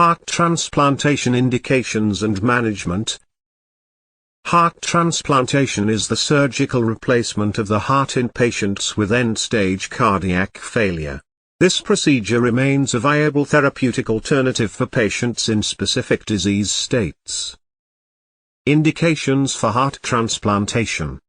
Heart transplantation indications and management. Heart transplantation is the surgical replacement of the heart in patients with end-stage cardiac failure. This procedure remains a viable therapeutic alternative for patients in specific disease states. Indications for heart transplantation: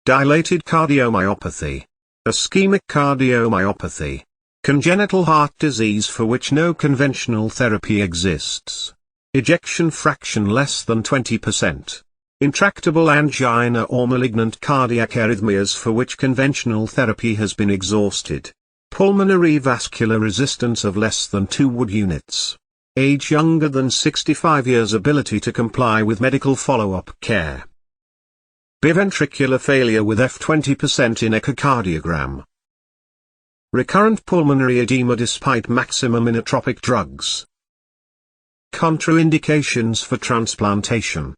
dilated cardiomyopathy, ischemic cardiomyopathy, congenital heart disease for which no conventional therapy exists, ejection fraction less than 20%, intractable angina or malignant cardiac arrhythmias for which conventional therapy has been exhausted, pulmonary vascular resistance of less than 2 Wood units, age younger than 65 years, ability to comply with medical follow-up care, biventricular failure with F20% in echocardiogram, recurrent pulmonary edema despite maximum inotropic drugs. Contraindications for transplantation: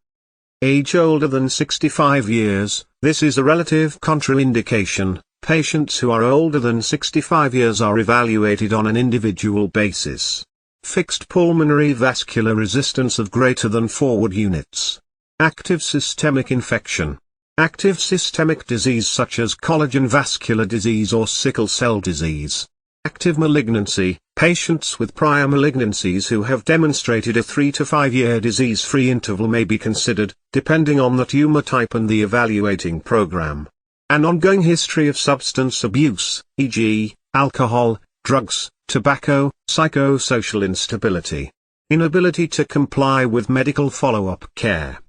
age older than 65 years, this is a relative contraindication. Patients who are older than 65 years are evaluated on an individual basis. Fixed pulmonary vascular resistance of greater than 4 Wood units. Active systemic infection. Active systemic disease such as collagen vascular disease or sickle cell disease. Active malignancy. Patients with prior malignancies who have demonstrated a 3 to 5 year disease-free interval may be considered, depending on the tumor type and the evaluating program. An ongoing history of substance abuse, e.g., alcohol, drugs, tobacco, psychosocial instability. Inability to comply with medical follow-up care.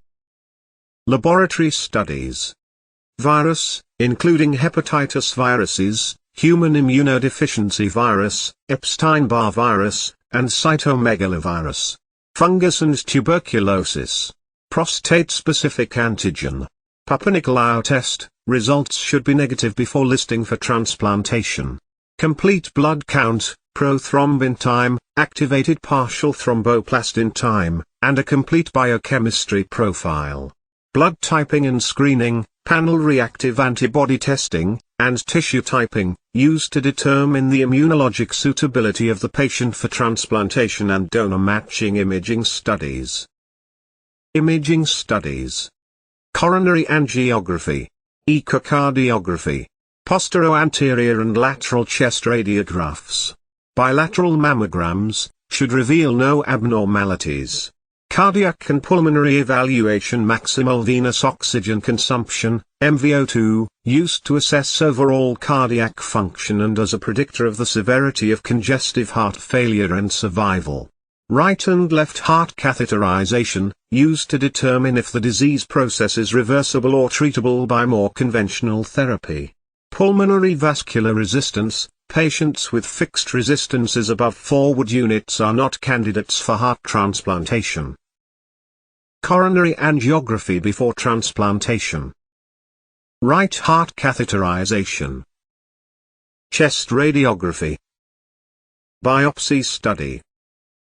Laboratory studies. Virus, including hepatitis viruses, human immunodeficiency virus, Epstein-Barr virus, and cytomegalovirus. Fungus and tuberculosis. Prostate-specific antigen. Papa-Nicolau test, results should be negative before listing for transplantation. Complete blood count, prothrombin time, activated partial thromboplastin time, and a complete biochemistry profile. Blood typing and screening, panel reactive antibody testing, and tissue typing, used to determine the immunologic suitability of the patient for transplantation, and donor matching imaging studies. Imaging studies. Coronary angiography, echocardiography, postero-anterior and lateral chest radiographs, bilateral mammograms, should reveal no abnormalities. Cardiac and pulmonary evaluation, maximal venous oxygen consumption, MVO2, used to assess overall cardiac function and as a predictor of the severity of congestive heart failure and survival. Right and left heart catheterization, used to determine if the disease process is reversible or treatable by more conventional therapy. Pulmonary vascular resistance, patients with fixed resistances above 4 Wood units are not candidates for heart transplantation. Coronary angiography before transplantation. Right heart catheterization. Chest radiography. Biopsy study.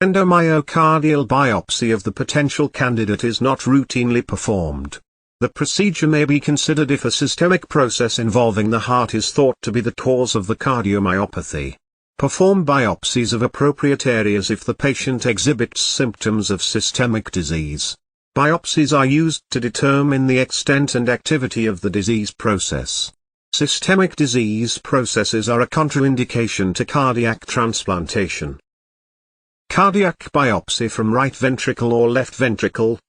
Endomyocardial biopsy of the potential candidate is not routinely performed. The procedure may be considered if a systemic process involving the heart is thought to be the cause of the cardiomyopathy. Perform biopsies of appropriate areas if the patient exhibits symptoms of systemic disease. Biopsies are used to determine the extent and activity of the disease process. Systemic disease processes are a contraindication to cardiac transplantation. Cardiac biopsy from right ventricle or left ventricle.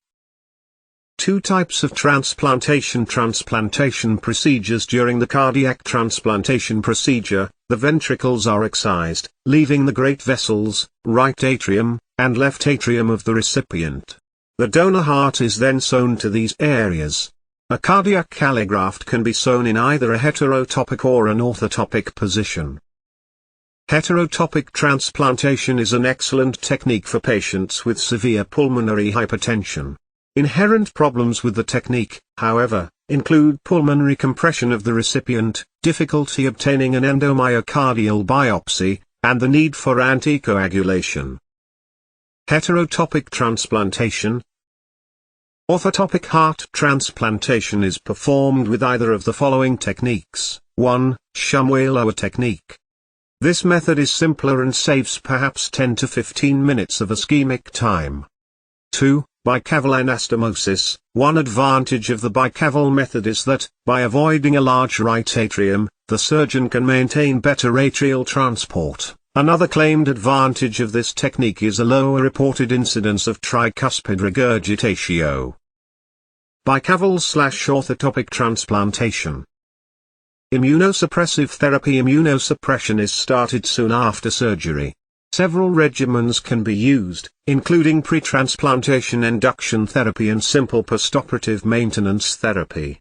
Two types of transplantation procedures. During the cardiac transplantation procedure, the ventricles are excised, leaving the great vessels, right atrium, and left atrium of the recipient. The donor heart is then sewn to these areas. A cardiac allograft can be sewn in either a heterotopic or an orthotopic position. Heterotopic transplantation is an excellent technique for patients with severe pulmonary hypertension. Inherent problems with the technique, however, include pulmonary compression of the recipient, difficulty obtaining an endomyocardial biopsy, and the need for anticoagulation. Heterotopic transplantation. Orthotopic heart transplantation is performed with either of the following techniques. 1. Shumway-Lower technique. This method is simpler and saves perhaps 10 to 15 minutes of ischemic time. 2. Bicaval anastomosis. One advantage of the bicaval method is that, by avoiding a large right atrium, the surgeon can maintain better atrial transport. Another claimed advantage of this technique is a lower reported incidence of tricuspid regurgitation. Bicaval/orthotopic transplantation. Immunosuppressive therapy. Immunosuppression is started soon after surgery. Several regimens can be used, including pre-transplantation induction therapy and simple postoperative maintenance therapy.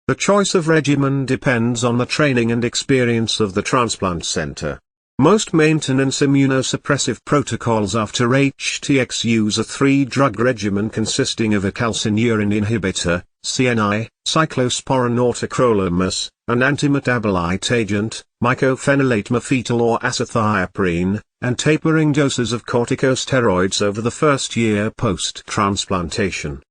The choice of regimen depends on the training and experience of the transplant center. Most maintenance immunosuppressive protocols after HTX use a 3-drug regimen consisting of a calcineurin inhibitor, CNI, cyclosporin or tacrolimus, an antimetabolite agent, mycophenolate mofetil or azathioprine, and tapering doses of corticosteroids over the first year post-transplantation.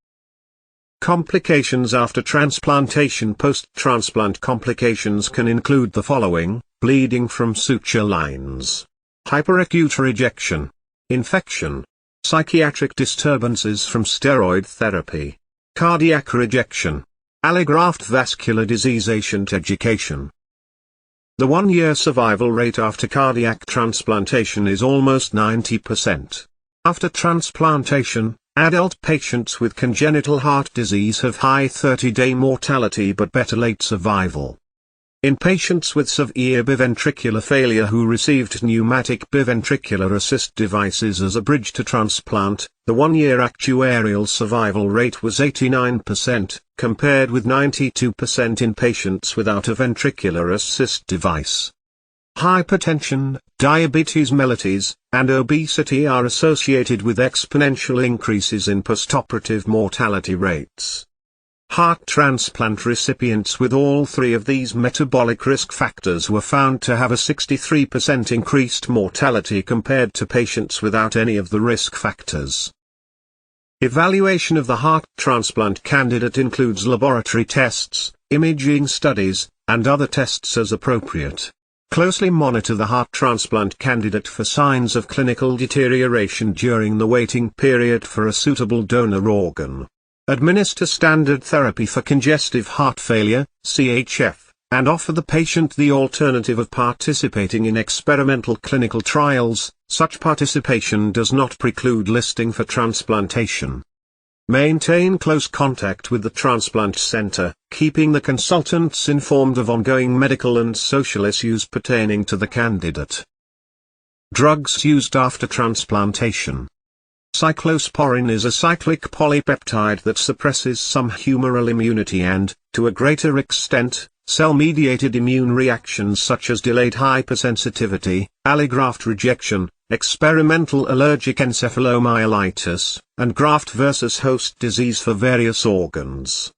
Complications after transplantation. Post-transplant complications can include the following: bleeding from suture lines, hyperacute rejection, infection, psychiatric disturbances from steroid therapy, cardiac rejection, allograft vascular disease. Education. The 1-year survival rate after cardiac transplantation is almost 90%. After transplantation, adult patients with congenital heart disease have high 30-day mortality but better late survival. In patients with severe biventricular failure who received pneumatic biventricular assist devices as a bridge to transplant, the 1-year actuarial survival rate was 89%, compared with 92% in patients without a ventricular assist device. Hypertension, diabetes mellitus, and obesity are associated with exponential increases in postoperative mortality rates. Heart transplant recipients with all 3 of these metabolic risk factors were found to have a 63% increased mortality compared to patients without any of the risk factors. Evaluation of the heart transplant candidate includes laboratory tests, imaging studies, and other tests as appropriate. Closely monitor the heart transplant candidate for signs of clinical deterioration during the waiting period for a suitable donor organ. Administer standard therapy for congestive heart failure, CHF, and offer the patient the alternative of participating in experimental clinical trials. Such participation does not preclude listing for transplantation. Maintain close contact with the transplant center, keeping the consultants informed of ongoing medical and social issues pertaining to the candidate. Drugs used after transplantation. Cyclosporin is a cyclic polypeptide that suppresses some humoral immunity and, to a greater extent, cell-mediated immune reactions such as delayed hypersensitivity, allograft rejection, experimental allergic encephalomyelitis, and graft versus host disease for various organs.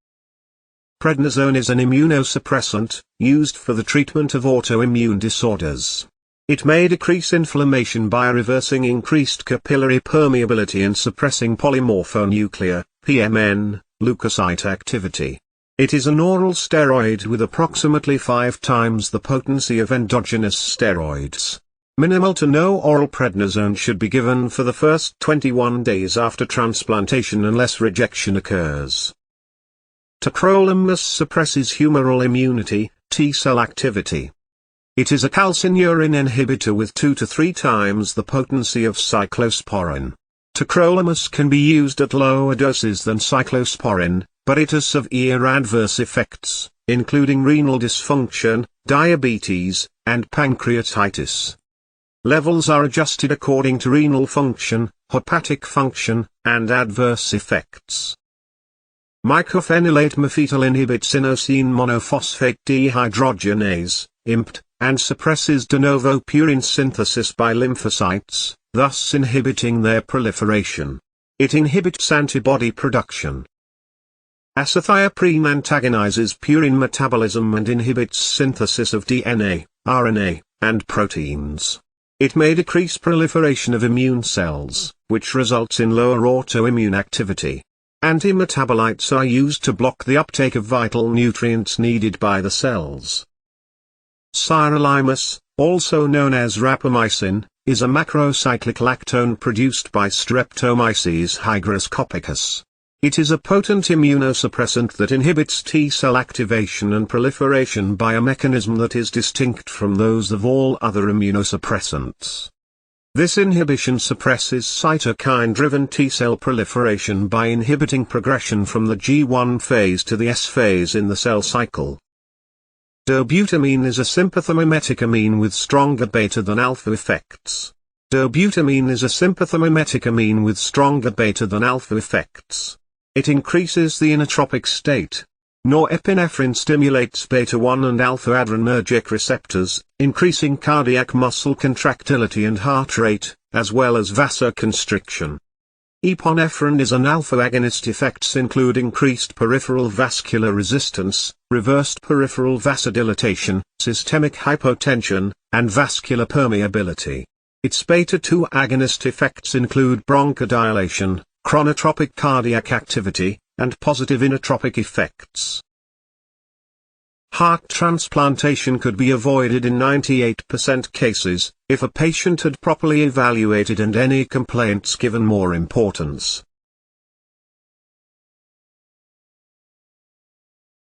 Prednisone is an immunosuppressant, used for the treatment of autoimmune disorders. It may decrease inflammation by reversing increased capillary permeability and suppressing polymorphonuclear, PMN, leukocyte activity. It is an oral steroid with approximately 5 times the potency of endogenous steroids. Minimal to no oral prednisone should be given for the first 21 days after transplantation unless rejection occurs. Tacrolimus suppresses humoral immunity, T-cell activity. It is a calcineurin inhibitor with 2 to 3 times the potency of cyclosporin. Tacrolimus can be used at lower doses than cyclosporin, but it has severe adverse effects, including renal dysfunction, diabetes, and pancreatitis. Levels are adjusted according to renal function, hepatic function, and adverse effects. Mycophenolate mofetil inhibits inosine monophosphate dehydrogenase, IMPT, and suppresses de novo purine synthesis by lymphocytes, thus inhibiting their proliferation. It inhibits antibody production. Azathioprine antagonizes purine metabolism and inhibits synthesis of DNA, RNA, and proteins. It may decrease proliferation of immune cells, which results in lower autoimmune activity. Antimetabolites are used to block the uptake of vital nutrients needed by the cells. Sirolimus, also known as rapamycin, is a macrocyclic lactone produced by Streptomyces hygroscopicus. It is a potent immunosuppressant that inhibits T-cell activation and proliferation by a mechanism that is distinct from those of all other immunosuppressants. This inhibition suppresses cytokine-driven T-cell proliferation by inhibiting progression from the G1 phase to the S phase in the cell cycle. Dobutamine is a sympathomimetic amine with stronger beta than alpha effects. Dobutamine is a sympathomimetic amine with stronger beta than alpha effects. It increases the inotropic state. Norepinephrine stimulates beta-1 and alpha-adrenergic receptors, increasing cardiac muscle contractility and heart rate, as well as vasoconstriction. Epinephrine is an alpha agonist. Effects include increased peripheral vascular resistance, reversed peripheral vasodilatation, systemic hypotension, and vascular permeability. Its beta-2 agonist effects include bronchodilation, chronotropic cardiac activity, and positive inotropic effects. Heart transplantation could be avoided in 98% cases, if a patient had properly evaluated and any complaints given more importance.